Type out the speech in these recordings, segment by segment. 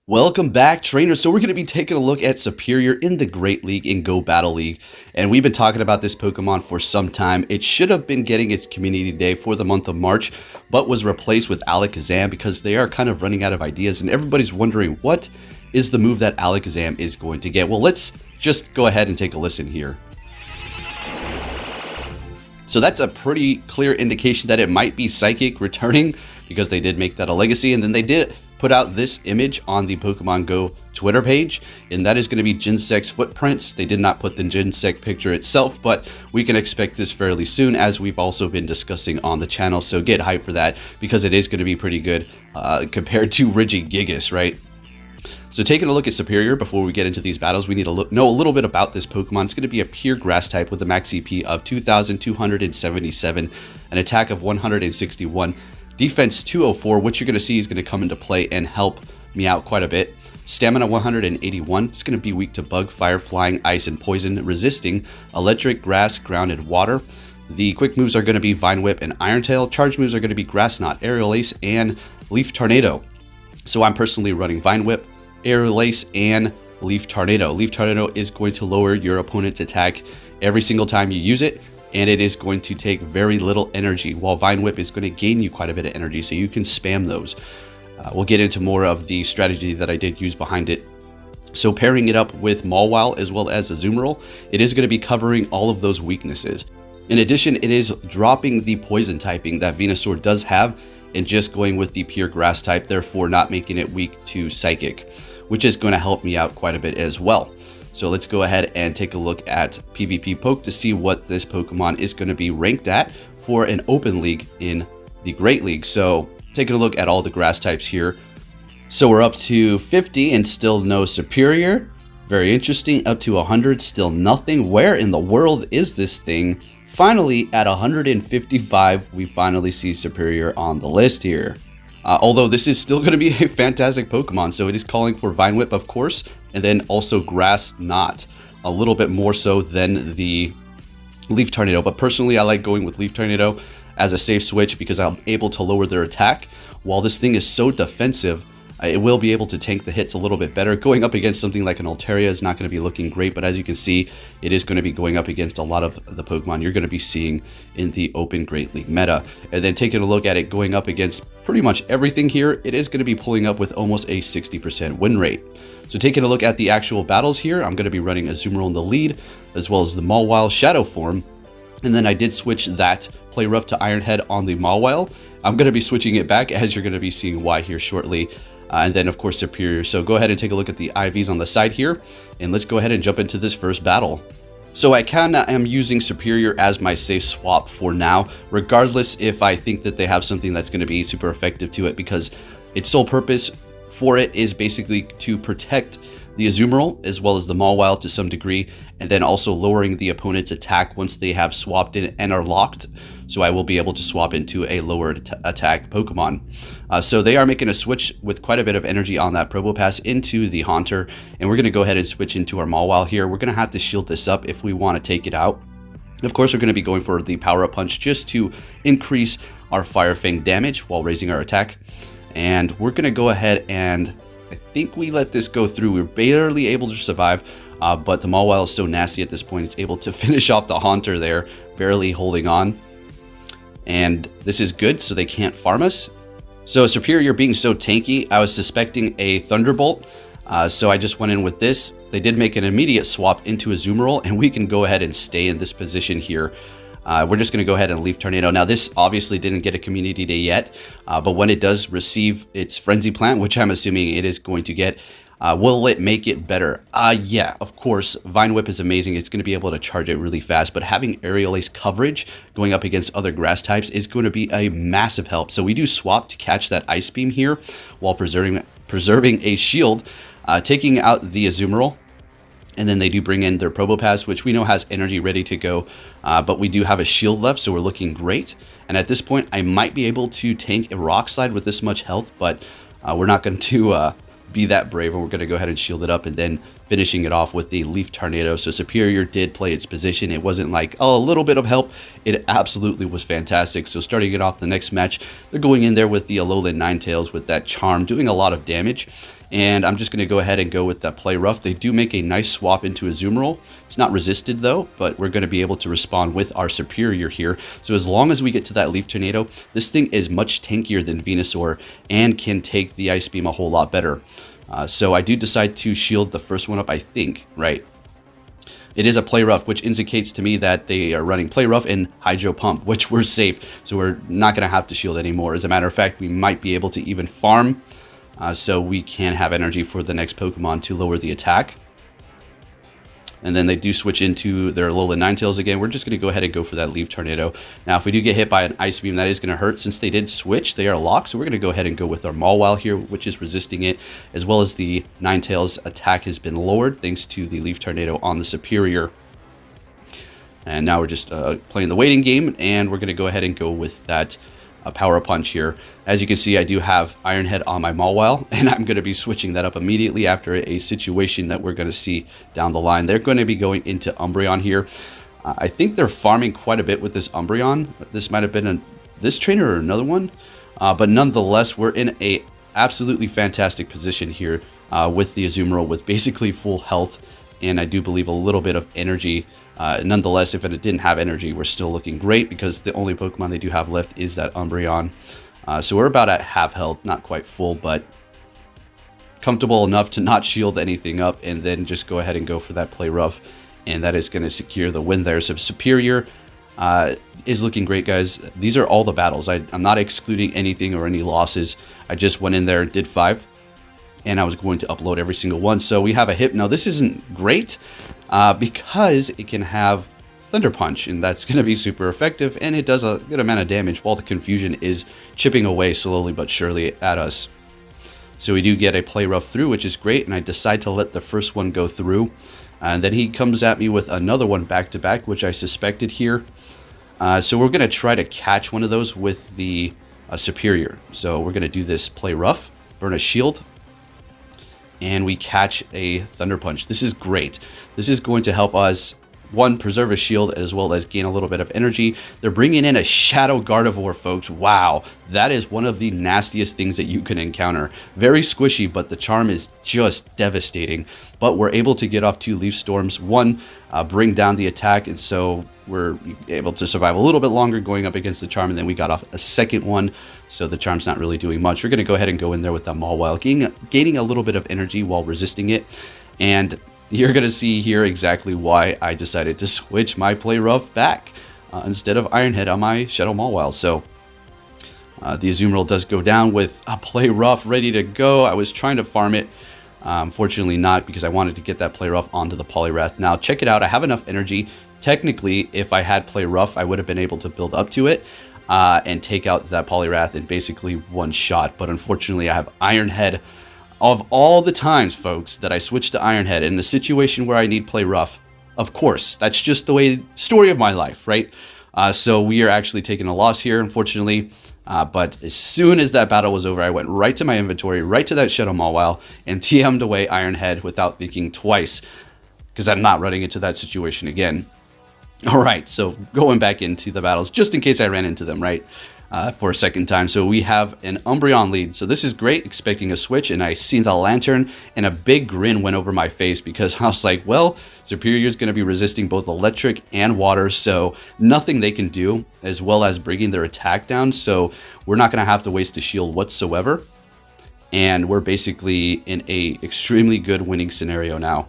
Welcome back, trainers. So we're going to be taking a look at Serperior in the Great League in Go Battle League. And we've been talking about this Pokemon for some time. It should have been getting its Community Day for the month of March, but was replaced with Alakazam because they are kind of running out of ideas. And everybody's wondering, what is the move that Alakazam is going to get? Well, let's just go ahead and take a listen here. So that's a pretty clear indication that it might be Psychic returning, because they did make that a legacy. And then they did put out this image on the Pokemon Go Twitter page, and that is going to be Genesect's footprints. They did not put the Genesect picture itself, but we can expect this fairly soon, as we've also been discussing on the channel. So get hyped for that, because it is going to be pretty good compared to Regigigas, right? So taking a look at Serperior before we get into these battles, we need to know a little bit about this Pokemon. It's going to be a pure grass type with a max CP of 2,277, an attack of 161, defense 204, which you're going to see is going to come into play and help me out quite a bit. Stamina 181, it's going to be weak to bug, fire, flying, ice, and poison, resisting electric, grass, ground, and water. The quick moves are going to be Vine Whip and Iron Tail. Charge moves are going to be Grass Knot, Aerial Ace, and Leaf Tornado. So I'm personally running Vine Whip, Aerial Ace, and Leaf Tornado. Leaf Tornado is going to lower your opponent's attack every single time you use it, and it is going to take very little energy, while Vine Whip is going to gain you quite a bit of energy, so you can spam those. We'll get into more of the strategy that I did use behind it. So pairing it up with Mawile as well as Azumarill, it is going to be covering all of those weaknesses. In addition, it is dropping the poison typing that Venusaur does have, and just going with the pure grass type, therefore not making it weak to Psychic, which is going to help me out quite a bit as well. So let's go ahead and take a look at Pvpoke to see what this Pokemon is going to be ranked at for an open league in the Great League. So taking a look at all the grass types here. So we're up to 50 and still no Serperior. Very interesting. Up to 100, still nothing. Where in the world is this thing? Finally, at 155, we finally see Serperior on the list here. Although this is still going to be a fantastic Pokemon, so it is calling for Vine Whip, of course, and then also Grass Knot, a little bit more so than the Leaf Tornado. But personally, I like going with Leaf Tornado as a safe switch because I'm able to lower their attack. While this thing is so defensive, it will be able to tank the hits a little bit better. Going up against something like an Altaria is not going to be looking great, but as you can see, it is going to be going up against a lot of the Pokemon you're going to be seeing in the Open Great League meta. And then taking a look at it going up against pretty much everything here, it is going to be pulling up with almost a 60% win rate. So taking a look at the actual battles here, I'm going to be running Azumarill in the lead, as well as the Mawile Shadow form. And then I did switch that Play Rough to Iron Head on the Mawile. I'm going to be switching it back, as you're going to be seeing why here shortly. And then, of course, Serperior. So go ahead and take a look at the IVs on the side here. And let's go ahead and jump into this first battle. So I kind of am using Serperior as my safe swap for now, regardless if I think that they have something that's going to be super effective to it, because its sole purpose for it is basically to protect the Azumarill as well as the Mawile to some degree, and then also lowering the opponent's attack once they have swapped in and are locked. So I will be able to swap into a lowered attack Pokemon. So they are making a switch with quite a bit of energy on that Probopass into the Haunter, and we're going to go ahead and switch into our Mawile here. We're going to have to shield this up if we want to take it out. Of course, we're going to be going for the Power Up Punch just to increase our Fire Fang damage while raising our attack. And we're going to go ahead and I think we let this go through. We're barely able to survive, but the Mawile is so nasty at this point, it's able to finish off the Haunter there, barely holding on. And this is good, so they can't farm us. So Serperior being so tanky, I was suspecting a Thunderbolt, so I just went in with this. They did make an immediate swap into Azumarill, and we can go ahead and stay in this position here. We're just going to go ahead and Leaf Tornado. Now, this obviously didn't get a Community Day yet, but when it does receive its Frenzy Plant, which I'm assuming it is going to get, will it make it better? Yeah, of course. Vine Whip is amazing. It's going to be able to charge it really fast, but having Aerial Ace coverage going up against other grass types is going to be a massive help. So we do swap to catch that Ice Beam here while preserving a shield, taking out the Azumarill. And then they do bring in their Probopass, which we know has energy ready to go, but we do have a shield left, so we're looking great. And at this point, I might be able to tank a Rock Slide with this much health, but we're not going to be that brave, and we're going to go ahead and shield it up, and then finishing it off with the Leaf Tornado. So Serperior did play its position. It wasn't like, oh, a little bit of help. It absolutely was fantastic. So starting it off the next match, they're going in there with the Alolan Ninetales with that Charm, doing a lot of damage. And I'm just going to go ahead and go with that Play Rough. They do make a nice swap into Azumarill. It's not resisted though, but we're going to be able to respond with our Serperior here. So as long as we get to that Leaf Tornado, this thing is much tankier than Venusaur and can take the Ice Beam a whole lot better. So I do decide to shield the first one up, I think, right? It is a Play Rough, which indicates to me that they are running Play Rough and Hydro Pump, which we're safe. So we're not going to have to shield anymore. As a matter of fact, we might be able to even farm so we can have energy for the next Pokemon to lower the attack. And then they do switch into their Alolan Ninetales again. We're just going to go ahead and go for that Leaf Tornado. Now, if we do get hit by an Ice Beam, that is going to hurt. Since they did switch, they are locked. So we're going to go ahead and go with our Mawile here, which is resisting it, as well as the Ninetales attack has been lowered thanks to the Leaf Tornado on the Serperior. And now we're just playing the waiting game, and we're going to go ahead and go with that Power Punch here. As you can see, I do have Iron Head on my Mawile, and I'm going to be switching that up immediately after a situation that we're going to see down the line. They're going to be going into Umbreon here. I think they're farming quite a bit with this Umbreon. This might have been this trainer or another one, but nonetheless, we're in a absolutely fantastic position here with the Azumarill with basically full health, and I do believe a little bit of energy. Nonetheless, if it didn't have energy, we're still looking great because the only Pokemon they do have left is that Umbreon. So we're about at half health, not quite full, but comfortable enough to not shield anything up and then just go ahead and go for that Play Rough. And that is going to secure the win there. So Serperior is looking great, guys. These are all the battles. I'm not excluding anything or any losses. I just went in there and did 5. And I was going to upload every single one. So we have a hit. Now, this isn't great because it can have Thunder Punch, and that's going to be super effective, and it does a good amount of damage while the Confusion is chipping away slowly but surely at us. So we do get a Play Rough through, which is great, and I decide to let the first one go through. And then he comes at me with another one back-to-back, which I suspected here. So we're going to try to catch one of those with the Serperior. So we're going to do this Play Rough, burn a shield, and we catch a Thunder Punch. This is great. This is going to help us, one, preserve a shield as well as gain a little bit of energy. They're bringing in a Shadow Gardevoir, folks. Wow, that is one of the nastiest things that you can encounter. Very squishy, but the charm is just devastating. But we're able to get off 2 Leaf Storms. One, bring down the attack, and so we're able to survive a little bit longer going up against the charm, and then we got off a second one. So the charm's not really doing much. We're going to go ahead and go in there with that Mawile, gaining a little bit of energy while resisting it. And you're going to see here exactly why I decided to switch my Play Rough back instead of Iron Head on my Shadow Mawile. So the Azumarill does go down with a Play Rough ready to go. I was trying to farm it. Fortunately not, because I wanted to get that Play Rough onto the Poliwrath. Now check it out. I have enough energy. Technically, if I had Play Rough, I would have been able to build up to it and take out that Poliwrath in basically one shot. But unfortunately, I have Iron Head. Of all the times, folks, that I switched to Iron Head in a situation where I need Play Rough, of course, that's just the story of my life, right? So we are actually taking a loss here, unfortunately. But as soon as that battle was over, I went right to my inventory, right to that Shadow Mawile, and TM'd away Iron Head without thinking twice, because I'm not running into that situation again. All right, so going back into the battles, just in case I ran into them, right, for a second time. So we have an Umbreon lead. So this is great, expecting a switch, and I see the Lantern, and a big grin went over my face because I was like, well, Serperior is going to be resisting both electric and water, so nothing they can do, as well as bringing their attack down. So we're not going to have to waste a shield whatsoever. And we're basically in a extremely good winning scenario now.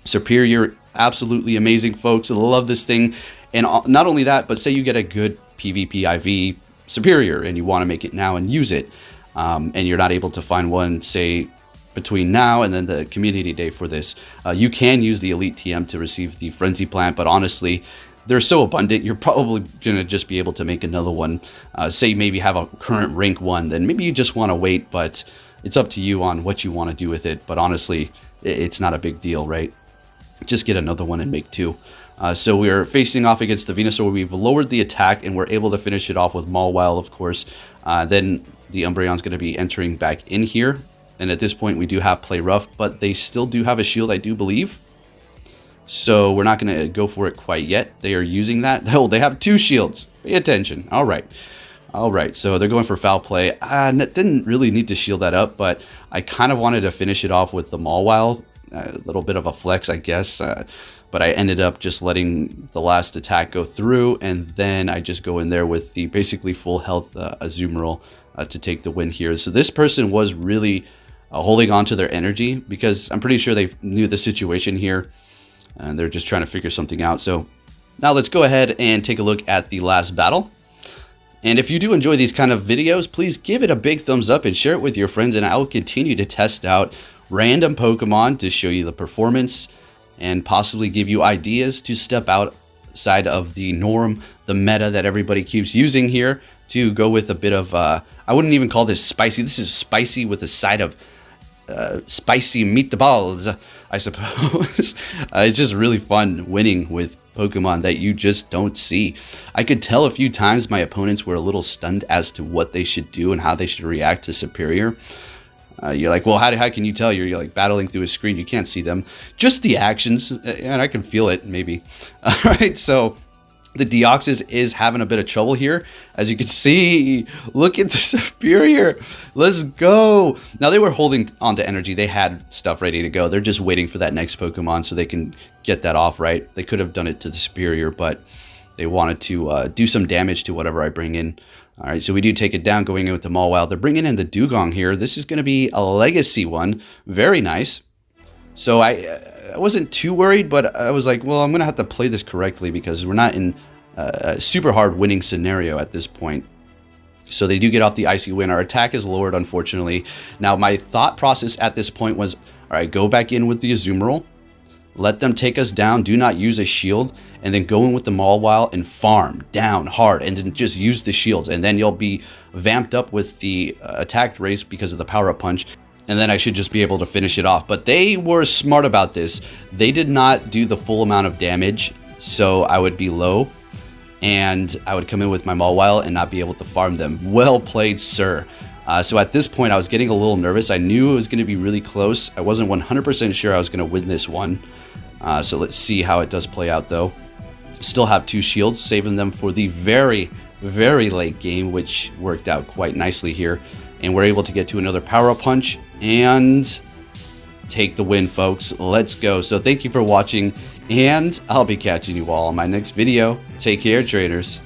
Serperior, absolutely amazing, folks. I love this thing. And not only that, but say you get a good PvP IV Serperior and you want to make it now and use it, and you're not able to find one, say, between now and then the community day for this, you can use the Elite TM to receive the Frenzy Plant, but honestly, they're so abundant, you're probably going to just be able to make another one. Say maybe have a current rank 1, then maybe you just want to wait, but it's up to you on what you want to do with it. But honestly, it's not a big deal, right? Just get another one and make 2. So we're facing off against the Venusaur. We've lowered the attack, and we're able to finish it off with Mawile, of course. Then the Umbreon's going to be entering back in here, And at this point, we do have play rough, but they still do have a shield, I do believe. So we're not going to go for it quite yet. They are using that. Oh, they have 2 shields. Pay attention. All right. All right. So they're going for foul play. Didn't really need to shield that up, but I kind of wanted to finish it off with the Mawile. A little bit of a flex, I guess. But I ended up just letting the last attack go through, and then I just go in there with the basically full health Azumarill to take the win here. So this person was really holding on to their energy, because I'm pretty sure they knew the situation here, and they're just trying to figure something out. So now let's go ahead and take a look at the last battle. And if you do enjoy these kind of videos, please give it a big thumbs up and share it with your friends, and I will continue to test out random Pokemon to show you the performance and possibly give you ideas to step outside of the norm, the meta that everybody keeps using here, to go with a bit of, I wouldn't even call this spicy. This is spicy with a side of spicy meatballs, I suppose. It's just really fun winning with Pokemon that you just don't see. I could tell a few times my opponents were a little stunned as to what they should do and how they should react to Serperior. You're like, well, how can you tell? You're like battling through a screen. You can't see them. Just the actions, and I can feel it, maybe. All right, so the Deoxys is having a bit of trouble here. As you can see, look at the Serperior. Let's go. Now, they were holding onto energy. They had stuff ready to go. They're just waiting for that next Pokemon so they can get that off, right? They could have done it to the Serperior, but they wanted to do some damage to whatever I bring in. All right, so we do take it down going in with the Mawile. They're bringing in the Dugong here. This is going to be a legacy one. Very nice. So I wasn't too worried, but I was like, well, I'm going to have to play this correctly because we're not in a super hard winning scenario at this point. So they do get off the Icy Wind. Our attack is lowered, unfortunately. Now, my thought process at this point was, all right, go back in with the Azumarill. Let them take us down. Do not use a shield. And then go in with the Mawile and farm down hard. And then just use the shields. And then you'll be vamped up with the attack race because of the power-up punch. And then I should just be able to finish it off. But they were smart about this. They did not do the full amount of damage. So I would be low. And I would come in with my Mawile and not be able to farm them. Well played, sir. So at this point, I was getting a little nervous. I knew it was going to be really close. I wasn't 100% sure I was going to win this one. So let's see how it does play out, though. Still have 2 shields, saving them for the very, very late game, which worked out quite nicely here. And we're able to get to another power-up punch and take the win, folks. Let's go. So thank you for watching, and I'll be catching you all on my next video. Take care, traders.